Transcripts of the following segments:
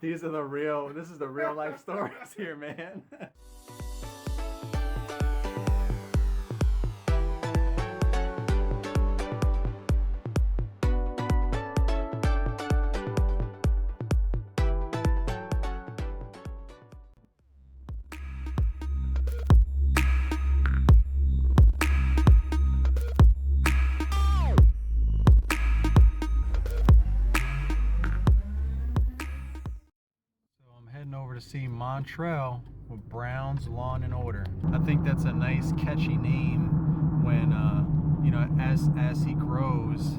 These are the real, this is the real life stories here, man. Over to see Montrell with Brown's Lawn and Order. I think that's a nice catchy name when you know, as he grows,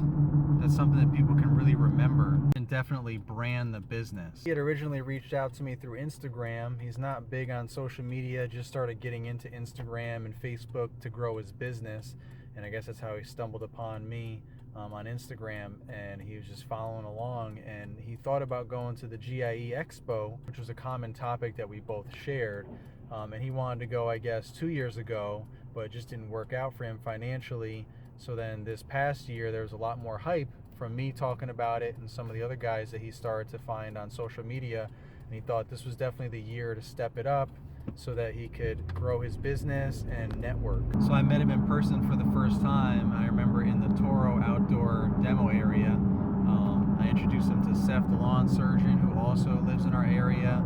that's something that people can really remember and definitely brand the business. He had originally reached out to me through Instagram. He's not big on social media, just started getting into Instagram and Facebook to grow his business, and I guess that's how he stumbled upon me on Instagram, and he was just following along, and he thought about going to the GIE Expo, which was a common topic that we both shared, and he wanted to go, I guess, 2 years ago, but it just didn't work out for him financially. So then this past year there was a lot more hype from me talking about it and some of the other guys that he started to find on social media, and he thought this was definitely the year to step it up so that he could grow his business and network. So I met him in person for the first time. I remember in the Toro outdoor demo area. I introduced him to Seth, the lawn surgeon, who also lives in our area.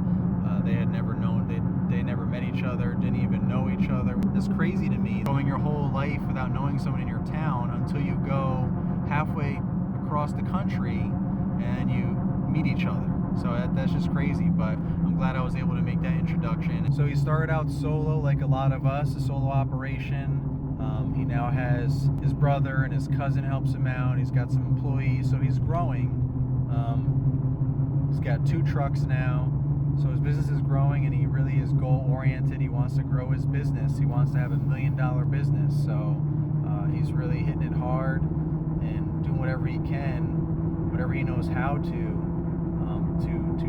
They had never known, they never met each other, didn't even know each other. It's crazy to me, going your whole life without knowing someone in your town until you go halfway across the country and you meet each other. So that's just crazy, but I'm glad I was able to make that introduction. So he started out solo, like a lot of us, a solo operation. He now has his brother and his cousin helps him out. He's got some employees, so he's growing. He's got 2 trucks now. So his business is growing, and he really is goal-oriented. He wants to grow his business. He wants to have $1 million business. So he's really hitting it hard and doing whatever he can, whatever he knows how to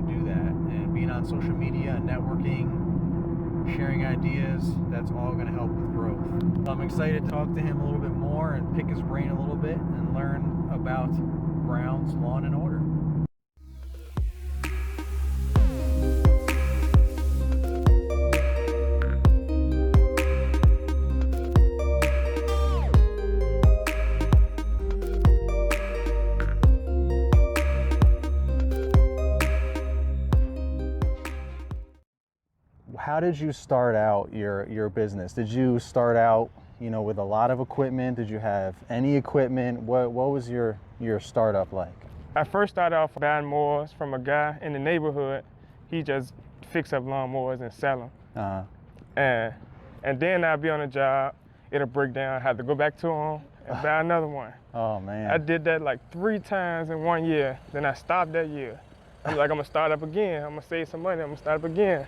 do that. And being on social media and networking, sharing ideas, that's all going to help with growth. I'm excited to talk to him a little bit more and pick his brain a little bit and learn about Brown's Lawn and Order. How did you start out your business? Did you start out, you know, with a lot of equipment? Did you have any equipment? What was your startup like? I first started off buying mowers from a guy in the neighborhood. He just fix up lawnmowers and sell them. And then I'd be on a job, it'll break down, I had to go back to him and buy another one. Oh man. I did that like 3 times in 1 year. Then I stopped that year. I'm like, I'm gonna start up again. I'm gonna save some money, I'm gonna start up again.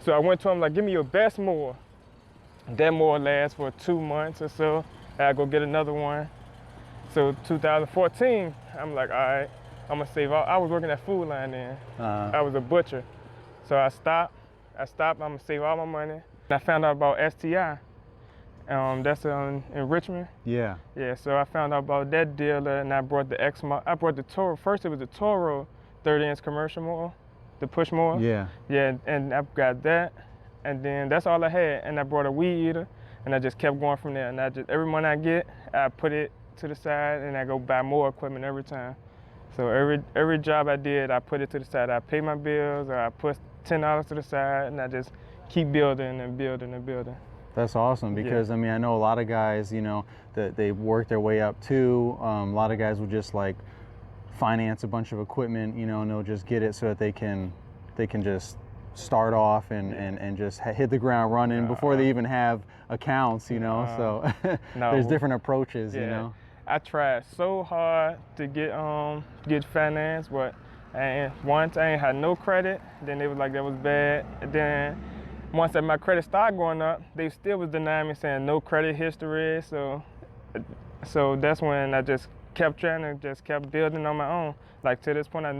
So I went to him like, give me your best mower. That mower lasts for 2 months or so. I go get another one. So 2014, I'm like, all right, I'm gonna save all. I was working at Food Line then. I was a butcher. So I stopped, I'm gonna save all my money. And I found out about STI. That's in Richmond. Yeah. Yeah, so I found out about that dealer, and I brought I brought the Toro. First it was the Toro 30-inch commercial mower. The push mower. Yeah. Yeah, and I got that, and then that's all I had. And I brought a weed eater, and I just kept going from there. And I just, every money I get, I put it to the side, and I go buy more equipment every time. So every job I did, I put it to the side. I pay my bills, or I put $10 to the side, and I just keep building and building and building. That's awesome, because I mean, I know a lot of guys, you know, that they work their way up too. A lot of guys will just like finance a bunch of equipment, you know, and they'll just get it so that they can just start off and just hit the ground running before they even have accounts, you know. So there's different approaches, you know. I tried so hard to get finance, but once I ain't had no credit, then they was like that was bad. And then once my credit started going up, they still was denying me, saying no credit history. So that's when I just kept trying to just kept building on my own. Like to this point, I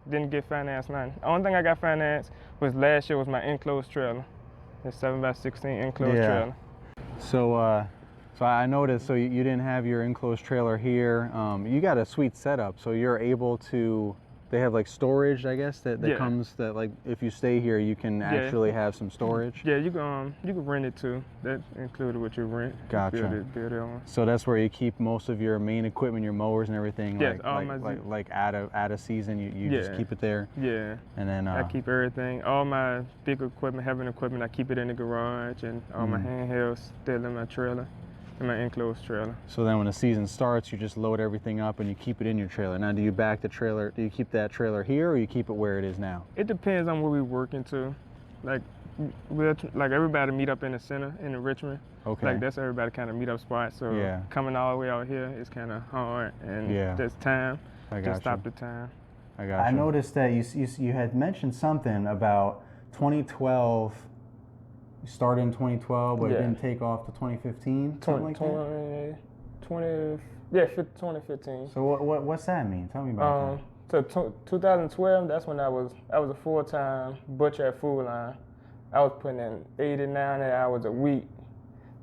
didn't get financed nothing. The only thing I got financed was last year was my enclosed trailer, the 7x16 enclosed trailer. So I noticed, so you didn't have your enclosed trailer here. You got a sweet setup, so you're able to They have like storage, I guess, that Yeah. comes, that like if you stay here, you can actually have some storage. Yeah, you can rent it too. That's included with your rent. Gotcha. Build it on. So that's where you keep most of your main equipment, your mowers and everything. Yes, like out of season, you just keep it there. Yeah. And then I keep everything, all my big equipment, heavy equipment. I keep it in the garage, and all my handhelds still in my trailer, in my enclosed trailer. So then when the season starts, you just load everything up and you keep it in your trailer. Now, do you back the trailer? Do you keep that trailer here, or you keep it where it is now? It depends on where we're working to. Like, like everybody meet up in the center in Richmond. Okay. Like that's everybody kind of meet up spot. So coming all the way out here is kind of hard, and there's time. Just stop the time. I noticed that you had mentioned something about 2012. You started in 2012, but it didn't take off to 2015. Something like that. 2015. So what's that mean? Tell me about that. So 2012, that's when I was a full-time butcher at Food Line. I was putting in 80, 90 hours a week,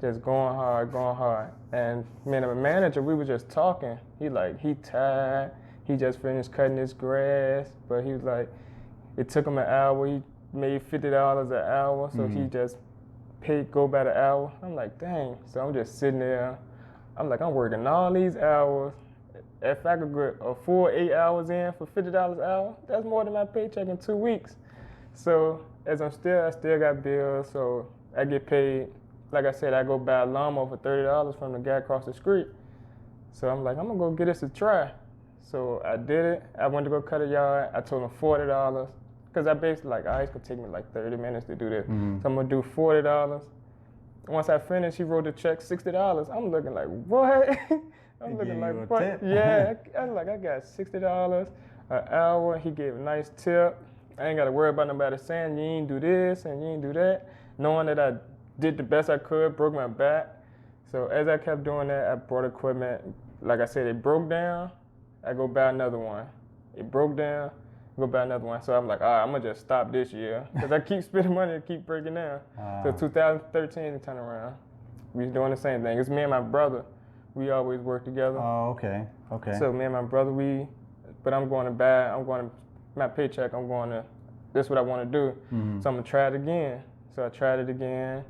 just going hard. And me and my manager, we were just talking. He tired. He just finished cutting his grass, but he was like, it took him an hour. He made $50 an hour, so he just go by the hour. I'm like, dang. So I'm just sitting there. I'm like, I'm working all these hours. If I could get a full 8 hours in for $50 an hour, that's more than my paycheck in 2 weeks. So as I still got bills, so I get paid. Like I said, I go buy a lawnmower for $30 from the guy across the street. So I'm like, I'm gonna go get this a try. So I did it. I went to go cut a yard. I told him $40. Because I basically it's gonna take me like 30 minutes to do this. So I'm gonna do $40. Once I finished, he wrote the check, $60. I'm looking like, what? I'm looking like, what? Tip. Yeah, I got $60 an hour. He gave a nice tip. I ain't gotta worry about nobody saying you ain't do this and you ain't do that. Knowing that I did the best I could, broke my back. So as I kept doing that, I brought equipment. Like I said, it broke down. I go buy another one. It broke down. Go buy another one. So I'm like, all right, I'm gonna just stop this year. Because I keep spending money and keep breaking down. So 2013 turned around. We was doing the same thing. It's me and my brother. We always work together. Oh, okay. So me and my brother, my paycheck, this is what I want to do. So I'm gonna try it again. So I tried it again.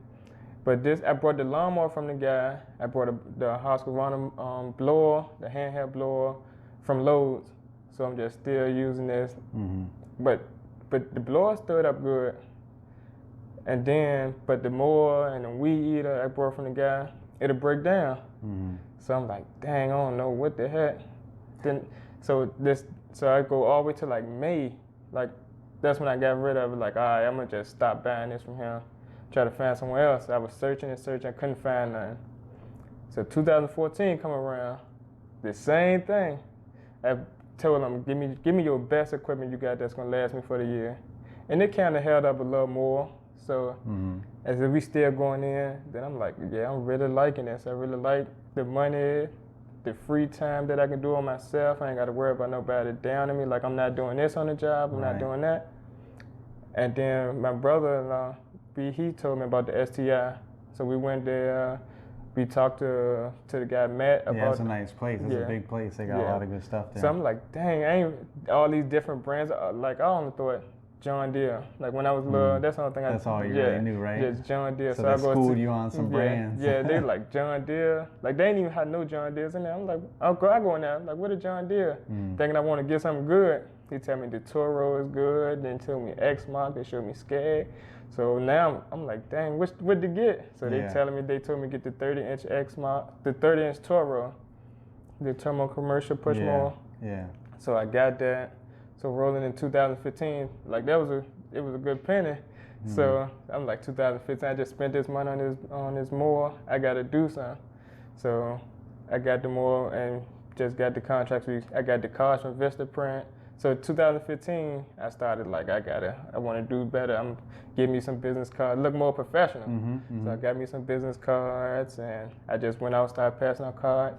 But I brought the lawnmower from the guy. I brought the Husqvarna blower, the handheld blower from Lowe's. So I'm just still using this. But the blower stood up good. And then, but the mower and the weed eater I brought from the guy, it'll break down. So I'm like, dang, I don't know what the heck. So I go all the way to like May. Like that's when I got rid of it. Like, all right, I'm gonna just stop buying this from him. Try to find somewhere else. I was searching, I couldn't find none. So 2014 come around, the same thing. I told them, give me your best equipment you got that's gonna last me for the year. And it kind of held up a little more. So as if we still going in, then I'm like, yeah, I'm really liking this. I really like the money, the free time that I can do on myself. I ain't got to worry about nobody down on me. Like I'm not doing this on the job, I'm not doing that. And then my brother-in-law, he told me about the STI. So we went there, we talked to the guy Matt about. Yeah, it's a nice place. It's a big place. They got a lot of good stuff there. So I'm like, dang, all these different brands. Like I only thought John Deere. Like when I was little, that's the only thing That's all you really knew, right? Just John Deere. So they schooled you on some brands. Yeah, they like John Deere. Like they ain't even had no John Deeres in there. I'm like, I go in there. I'm like, what is John Deere? Thinking I want to get something good. He tell me the Toro is good. Then told me X-Mark. They showed me Skag. So now I'm like, dang, what to get? So they told me get the 30-inch X-Mark, the 30-inch Toro, the Thermo commercial push mower. Yeah. So I got that. So rolling in 2015, like it was a good penny. So I'm like 2015, I just spent this money on this mower. I gotta do something. So I got the mower and just got the contracts. I got the cards from Vistaprint. So 2015, I started like I want to do better. I'm getting me some business cards, look more professional. So I got me some business cards, and I just went out, started passing out cards.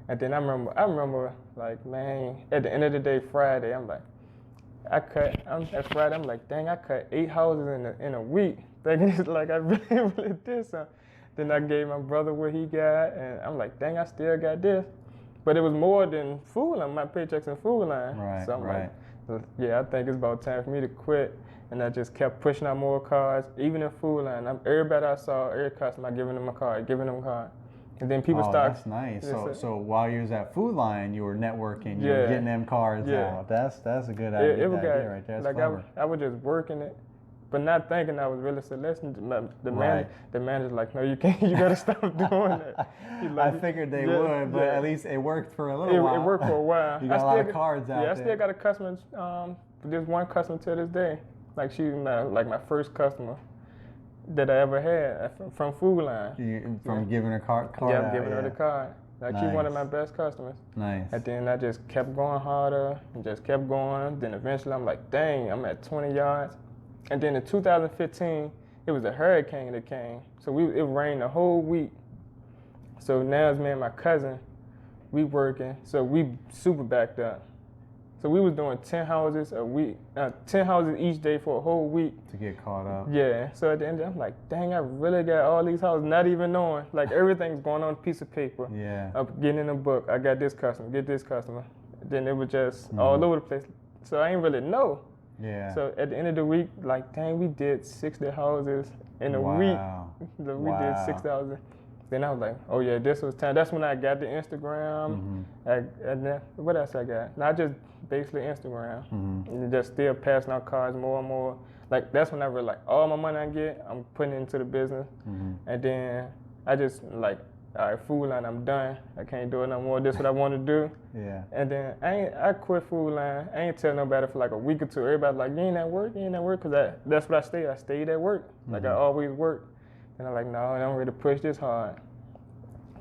And then I remember like, man, at the end of the day, Friday, I'm like, that's Friday, I'm like, dang, I cut 8 houses in a week. Thinking it's like I really did something. Then I gave my brother what he got, and I'm like, dang, I still got this. But it was more than Food Line, my paychecks in Food Line. Right, so I'm like, Yeah, I think it's about time for me to quit. And I just kept pushing out more cards, even in Food Line. Everybody I saw, every customer, I giving them a card, giving them a card. And then people start. That's nice. So while you was at Food Line, you were networking, you were getting them cards out. That's a good idea right there. That's clever. I was just working it, but not thinking I was really soliciting. The manager's like, no, you can't. You gotta stop doing that. I figured they would, but at least it worked for a little while. It worked for a while. You got a lot of cards out there. Yeah, I still got a customer. There's one customer to this day. Like she's like my first customer that I ever had from Food Line. From giving her card Yeah, out, I'm giving her the card. Like she's one of my best customers. Nice. And then I just kept going harder and just kept going. Then eventually I'm like, dang, I'm at 20 yards. And then in 2015, it was a hurricane that came. So it rained the whole week. So now it's me and my cousin, we working. So we super backed up. So we was doing 10 houses a week, 10 houses each day for a whole week. To get caught up. Yeah, so at the end I'm like, dang, I really got all these houses, not even knowing. Like everything's going on a piece of paper. Yeah. I'm getting in a book, I got this customer, get this customer. Then it was just all over the place. So I ain't really know. Yeah. So at the end of the week, like, dang, we did 60 houses in a week. We did 6,000. Then I was like, oh yeah, this was time. That's when I got the Instagram. And then, what else I got? Not just basically Instagram. And just still passing out cards more and more. Like that's when I realized all my money I get, I'm putting into the business. And then I just like, all right, Food Line, I'm done. I can't do it no more. This is what I want to do. Yeah. And then I quit Food Line. I ain't tell nobody for like a week or two. Everybody like, you ain't at work, because that's what I stayed. I stayed at work. Like I always worked. And I'm like, no, I'm ready to push this hard.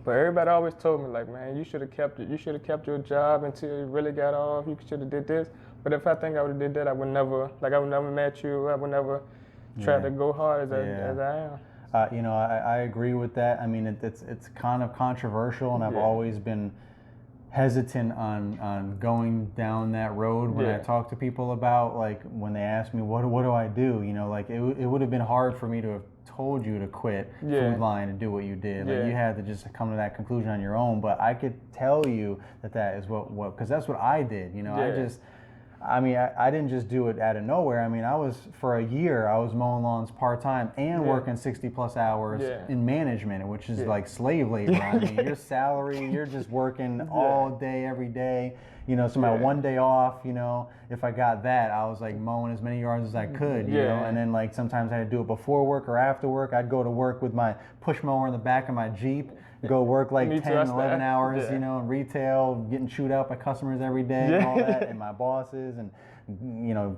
But everybody always told me, like, man, you should have kept it. You should have kept your job until you really got off. You should have did this. But if I think I would have did that, I would never met you. I would never try to go hard as I am. I agree with that. I mean, it's kind of controversial, and I've always been hesitant on going down that road when I talk to people about, like, when they ask me, what do I do? You know, like, it would have been hard for me to have told you to quit Food Line and do what you did. Like, you had to just come to that conclusion on your own. But I could tell you that is what because that's what I did. You know, I didn't just do it out of nowhere. I mean, for a year, I was mowing lawns part-time and working 60 plus hours in management, which is like slave labor. I mean, your salary, you're just working all day, every day. You know, so my one day off, you know, if I got that, I was like mowing as many yards as I could, you know, and then like sometimes I had to do it before work or after work. I'd go to work with my push mower in the back of my Jeep, go work like 10, 11 hours, you know, in retail, getting chewed out by customers every day and all that, and my bosses, and, you know,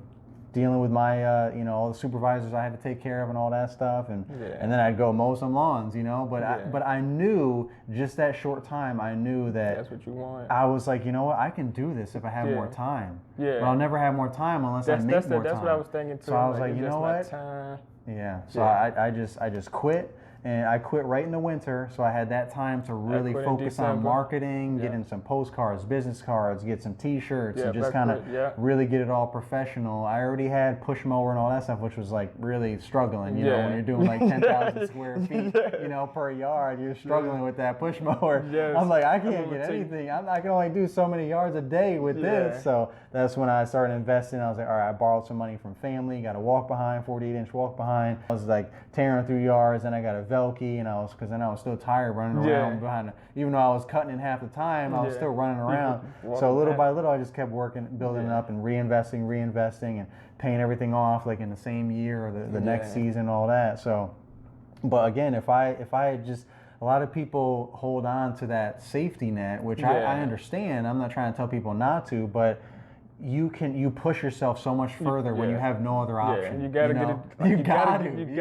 dealing with my, all the supervisors I had to take care of and all that stuff, and then I'd go mow some lawns, you know. But I knew just that short time, I knew that that's what you want. I was like, you know what, I can do this if I have more time. But I'll never have more time unless I make more time. That's what I was thinking too. So I was like, you know what? So I just quit. And I quit right in the winter, so I had that time to really focus on marketing, getting some postcards, business cards, get some T-shirts, and just kind of really get it all professional. I already had push mower and all that stuff, which was like really struggling. You know, when you're doing like 10,000 square feet, you know, per yard, you're struggling with that push mower. I'm like, I can't get anything. I can only do so many yards a day with this. So that's when I started investing. I was like, all right, I borrowed some money from family, got a walk behind, 48-inch walk behind. I was like tearing through yards, and I got a Velky, and because then I was still tired running around behind. Even though I was cutting in half the time, I was still running around. So little by little, I just kept working, building it up, and reinvesting, and paying everything off like in the same year or the next season, all that. So, but again, if I had just, a lot of people hold on to that safety net, which I understand. I'm not trying to tell people not to, but you push yourself so much further when you have no other option. You gotta get it. You gotta. You're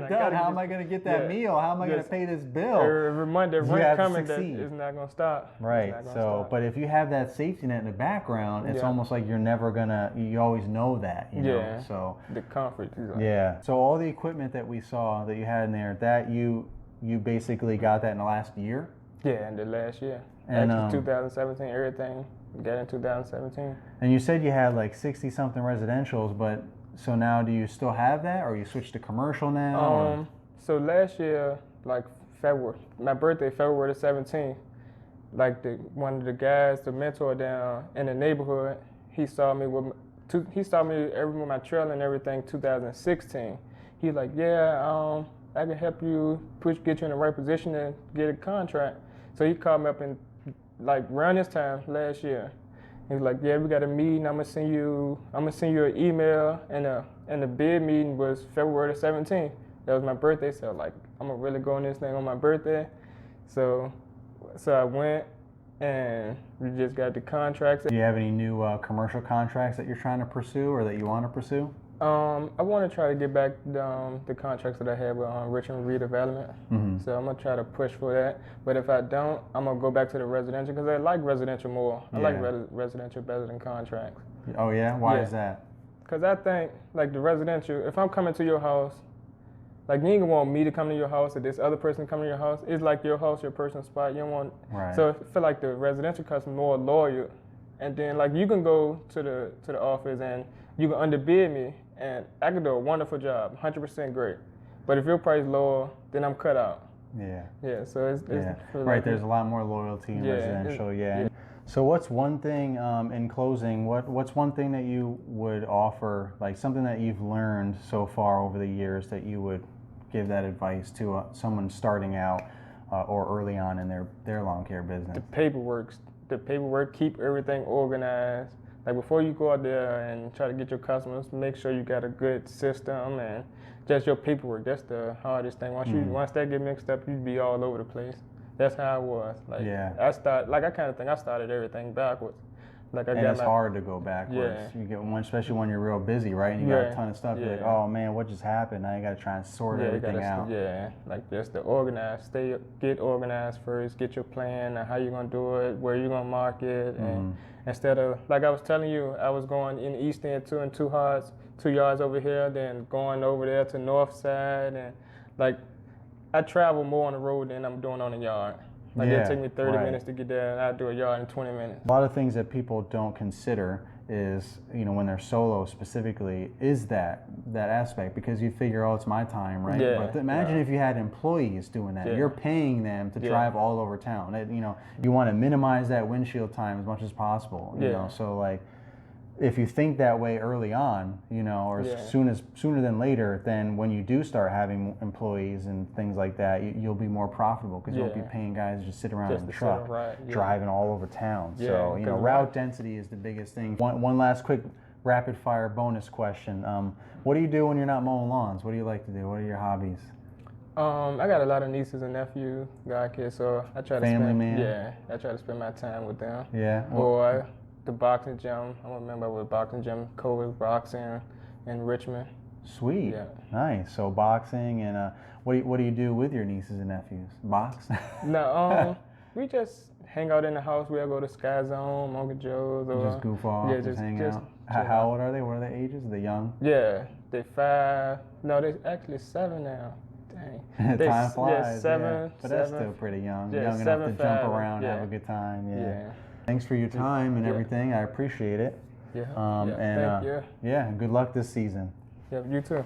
done. How am I gonna get that meal? How am I gonna pay this bill? Every month, the rent coming, it's not gonna stop. Right. So, but if you have that safety net in the background, it's almost like you're never gonna. You always know that. You know? So the comfort. So all the equipment that we saw that you had in there, that you basically got that in the last year. Yeah, in the last year. And 2017, everything. Got in 2017. And you said you had like 60-something residentials, but so now do you still have that, or you switched to commercial now? So last year, like February, my birthday, February the 17th, like one of the guys, the mentor down in the neighborhood, he saw me with he saw me with my trailer and everything 2016. He's like, yeah, I can help you get you in the right position and get a contract. So he called me up in like around this time last year. He was like, yeah, we got a meeting. I'm gonna send you an email, and the bid meeting was February the 17th. That was my birthday, so like I'm gonna really go on this thing on my birthday. So I went, and we just got the contracts. Do you have any new commercial contracts that you're trying to pursue or that you want to pursue? I want to try to get back the contracts that I had with Richmond Redevelopment. Mm-hmm. So I'm gonna try to push for that. But if I don't, I'm gonna go back to the residential because I like residential more. I like residential better than contracts. Oh yeah? Why is that? Because I think like the residential, if I'm coming to your house, like you ain't gonna want me to come to your house or this other person come to your house. It's like your house, your personal spot. You don't want. Right. So I feel like the residential customer more loyal, and then like you can go to the office and you can underbid me, and I can do a wonderful job, 100% great. But if your price lower, then I'm cut out. Yeah. Yeah. So it's right. Like there's a lot more loyalty in residential. Yeah. So what's one thing in closing? What's one thing that you would offer, like something that you've learned so far over the years that you would give that advice to someone starting out or early on in their lawn care business? The paperwork, keep everything organized. Like before you go out there and try to get your customers, make sure you got a good system and just your paperwork. That's the hardest thing. Once that get mixed up, you'd be all over the place. That's how it was. Like I kind of think I started everything backwards. Like it's hard to go backwards. Yeah. You get one, especially when you're real busy, right? And you got a ton of stuff. You're like, oh man, what just happened? Now you got to try and sort everything out. Yeah, like just to organize. Get organized first. Get your plan on how you're gonna do it, where you're gonna market, and instead of like I was telling you, I was going in the east end 2 yards over here, then going over there to north side, and like I travel more on the road than I'm doing on the yard. Like it'll take me 30 minutes to get there, and I do a yard in 20 minutes. A lot of things that people don't consider is, when they're solo specifically, is that aspect, because you figure, oh, it's my time, right? Yeah. But imagine if you had employees doing that. You're paying them to drive all over town. You want to minimize that windshield time as much as possible. You know, so like, if you think that way early on, or sooner than later, then when you do start having employees and things like that, you'll be more profitable because you won't be paying guys to just sit around in the truck, driving all over town. So route density is the biggest thing. One last quick rapid fire bonus question. What do you do when you're not mowing lawns? What do you like to do? What are your hobbies? I got a lot of nieces and nephews, godkids, so I try to I try to spend my time with them. Yeah. Or the boxing gym. I'm a member of a boxing gym, COVID Boxing in Richmond. Sweet. Yeah. Nice. So boxing, and what do you do with your nieces and nephews? Box? No, we just hang out in the house. We'll go to Sky Zone, Uncle Joe's, or just goof off, just hang out. How old are they? What are their ages? Are they young? Yeah, they 5. No, they're actually 7 now. Dang. Time flies. Yeah, 7. But that's still pretty young. Yeah, young enough to jump around, have a good time. Yeah. Thanks for your time and everything. I appreciate it. Thank you. Yeah, good luck this season. Yeah, you too.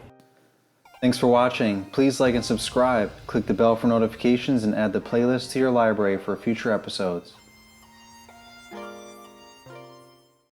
Thanks for watching. Please like and subscribe. Click the bell for notifications and add the playlist to your library for future episodes.